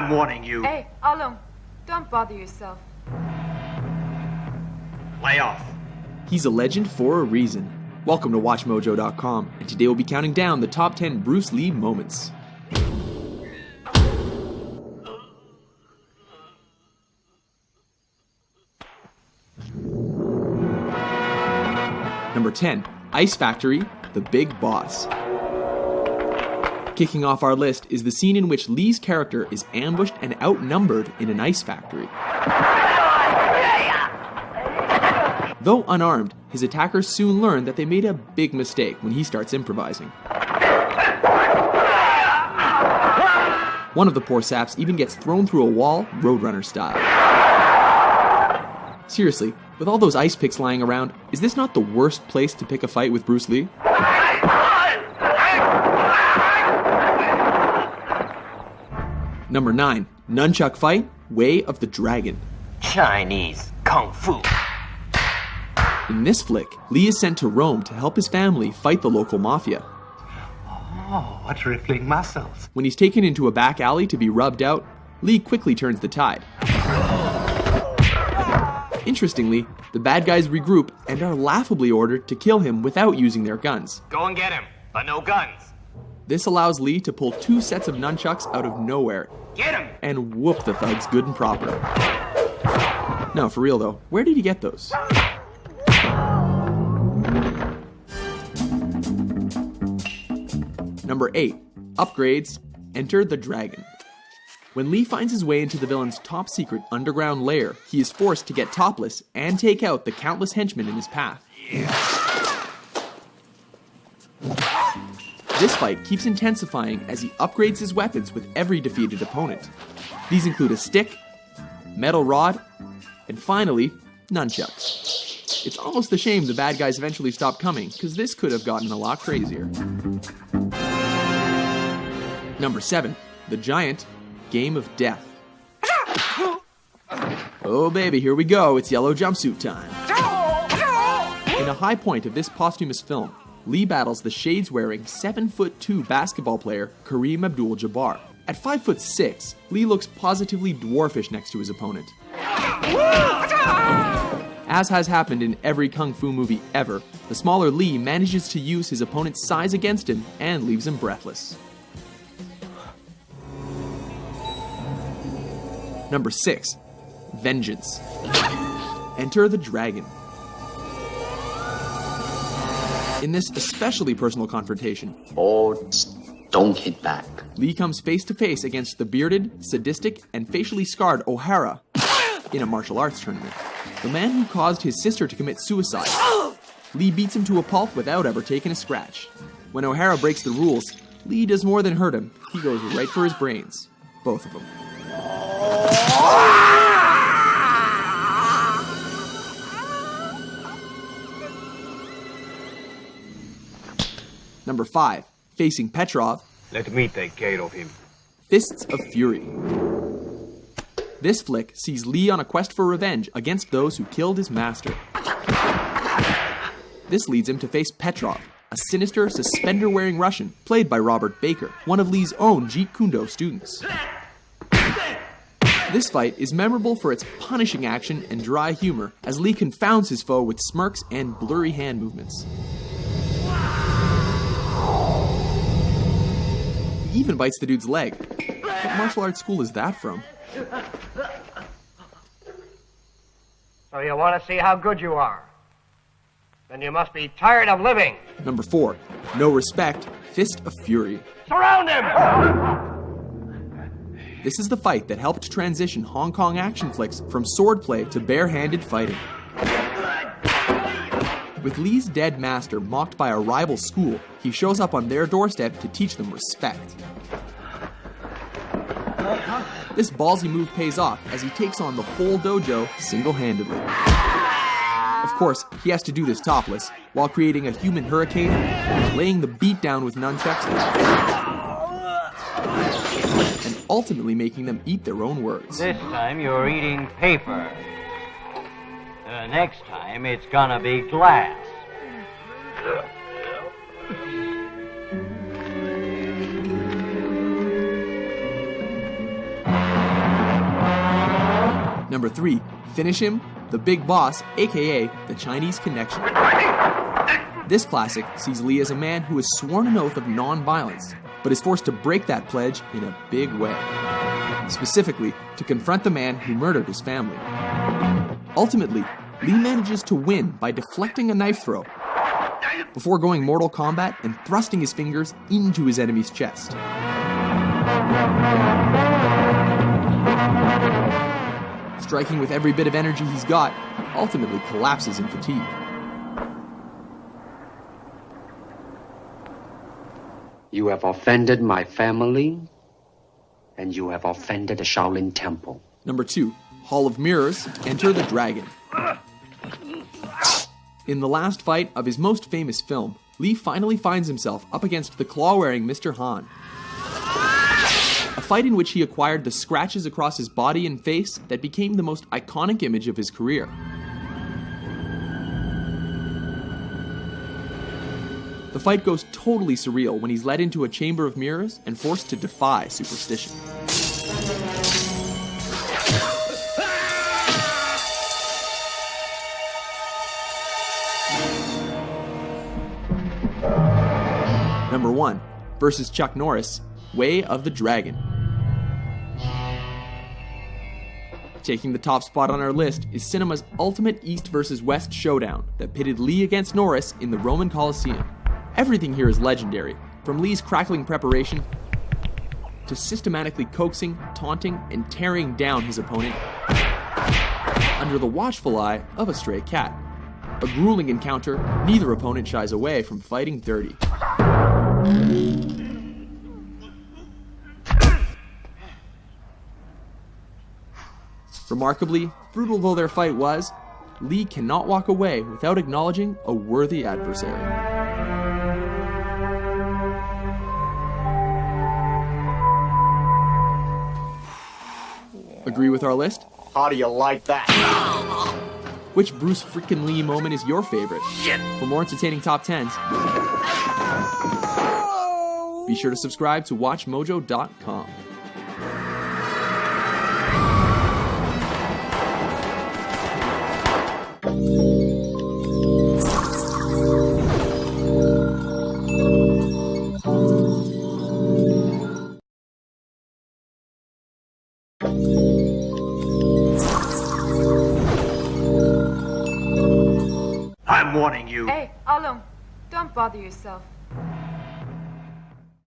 I'm warning you. Hey, Alung, don't bother yourself. Lay off. He's a legend for a reason. Welcome to WatchMojo.com, and today we'll be counting down the top 10 Bruce Lee moments. Number 10, Ice Factory, The Big Boss. Kicking off our list is the scene in which Lee's character is ambushed and outnumbered in an ice factory. Though unarmed, his attackers soon learn that they made a big mistake when he starts improvising. One of the poor saps even gets thrown through a wall, Roadrunner style. Seriously, with all those ice picks lying around, is this not the worst place to pick a fight with Bruce Lee? Number 9, Nunchuck Fight, Way of the Dragon. Chinese Kung Fu. In this flick, Lee is sent to Rome to help his family fight the local mafia. Oh, what rippling muscles. When he's taken into a back alley to be rubbed out, Lee quickly turns the tide. Interestingly, the bad guys regroup and are laughably ordered to kill him without using their guns. Go and get him, but no guns. This allows Lee to pull 2 sets of nunchucks out of nowhere. Get him! And whoop the thugs good and proper. No, for real though, where did he get those? Number 8, Upgrades, Enter the Dragon. When Lee finds his way into the villain's top secret underground lair, he is forced to get topless and take out the countless henchmen in his path. This fight keeps intensifying as he upgrades his weapons with every defeated opponent. These include a stick, metal rod, and finally, nunchucks. It's almost a shame the bad guys eventually stopped coming, because this could have gotten a lot crazier. Number 7, The Giant, Game of Death. Oh baby, here we go, it's yellow jumpsuit time. In a high point of this posthumous film, Lee battles the shades-wearing 7'2" basketball player Kareem Abdul-Jabbar. At 5'6", Lee looks positively dwarfish next to his opponent. As has happened in every kung fu movie ever, the smaller Lee manages to use his opponent's size against him and leaves him breathless. Number 6, Vengeance. Enter the Dragon. In this especially personal confrontation, don't hit back. Lee comes face to face against the bearded, sadistic, and facially scarred O'Hara in a martial arts tournament. The man who caused his sister to commit suicide. Lee beats him to a pulp without ever taking a scratch. When O'Hara breaks the rules, Lee does more than hurt him. He goes right for his brains. Both of them. Number 5, facing Petrov. Let me take care of him. Fists of Fury. This flick sees Lee on a quest for revenge against those who killed his master. This leads him to face Petrov, a sinister, suspender-wearing Russian, played by Robert Baker, one of Lee's own Jeet Kune Do students. This fight is memorable for its punishing action and dry humor, as Lee confounds his foe with smirks and blurry hand movements. He even bites the dude's leg. What martial arts school is that from? So you want to see how good you are? Then you must be tired of living. Number 4, No Respect, Fist of Fury. Surround him! This is the fight that helped transition Hong Kong action flicks from swordplay to bare-handed fighting. With Lee's dead master mocked by a rival school, he shows up on their doorstep to teach them respect. This ballsy move pays off as he takes on the whole dojo single-handedly. Of course, he has to do this topless, while creating a human hurricane, laying the beat down with nunchucks, and ultimately making them eat their own words. This time you're eating paper. Next time it's gonna be glass. Number 3, finish him, the Big Boss, aka the Chinese Connection. This classic sees Lee as a man who has sworn an oath of non-violence, but is forced to break that pledge in a big way. Specifically, to confront the man who murdered his family. Ultimately, Lee manages to win by deflecting a knife throw, before going Mortal Kombat and thrusting his fingers into his enemy's chest. Striking with every bit of energy he's got, ultimately collapses in fatigue. You have offended my family, and you have offended the Shaolin Temple. Number 2, Hall of Mirrors, Enter the Dragon. In the last fight of his most famous film, Lee finally finds himself up against the claw-wearing Mr. Han. A fight in which he acquired the scratches across his body and face that became the most iconic image of his career. The fight goes totally surreal when he's led into a chamber of mirrors and forced to defy superstition. Number 1, versus Chuck Norris, Way of the Dragon. Taking the top spot on our list is cinema's ultimate East versus West showdown that pitted Lee against Norris in the Roman Colosseum. Everything here is legendary, from Lee's crackling preparation to systematically coaxing, taunting, and tearing down his opponent under the watchful eye of a stray cat. A grueling encounter, neither opponent shies away from fighting dirty. Remarkably, brutal though their fight was, Lee cannot walk away without acknowledging a worthy adversary. Agree with our list? How do you like that? Which Bruce frickin' Lee moment is your favorite? For more entertaining top 10s, be sure to subscribe to WatchMojo.com. I'm warning you. Hey, Alung, don't bother yourself.